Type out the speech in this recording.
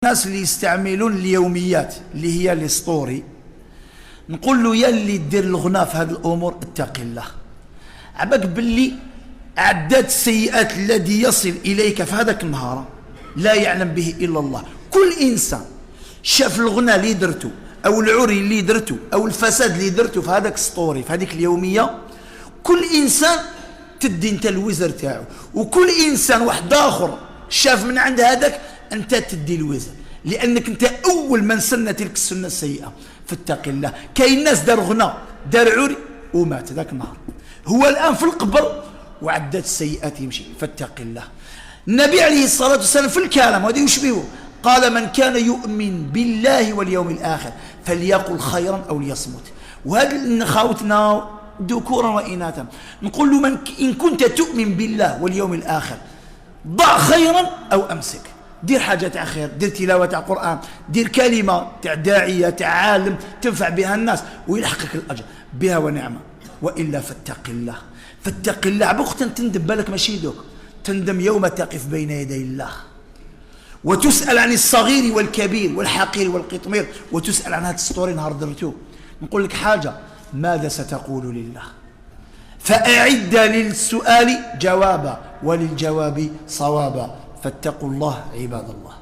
الناس اللي يستعملون اليوميات اللي هي لي ستوري، نقول له يا اللي دير الغنى في هذه الامور اتق الله. عباك باللي عداد السيئات الذي يصل اليك في هذاك النهار لا يعلم به الا الله. كل انسان شاف الغنى اللي درته او العري اللي درته او الفساد اللي درته في هذاك ستوري في هذيك اليوميه، كل انسان تدي انت الوزر تاعو، وكل انسان واحد اخر شاف من عند هذاك انت تدي الوزر، لانك انت اول من سن تلك السنه السيئه. فاتق الله. كاين ناس دار غنى دار عري ومات ذاك النهار، هو الان في القبر وعدات السيئات يمشي. فاتق الله. النبي عليه الصلاه والسلام في الكلام هذا يشبهه قال من كان يؤمن بالله واليوم الاخر فليقل خيرا او ليصمت. وهذا خاوتنا ذكورا واناثا نقول له ان كنت تؤمن بالله واليوم الاخر ضع خيرا او امسك. دير حاجه تاع خير، دير تلاوه تاع قران، دير كلمه تاع داعيه تاع عالم تنفع بها الناس ويلحقك الاجر بها ونعمه، والا فاتق الله. فاتق الله. بوقت تندم بالك ماشي دوك، تندم يوم تقف بين يدي الله وتسال عن الصغير والكبير والحقير والقطمير، وتسال عن هذا السطوري نهار درتوه. نقول لك حاجه، ماذا ستقول لله؟ فأعد للسؤال جوابا وللجواب صوابا. فاتقوا الله عباد الله.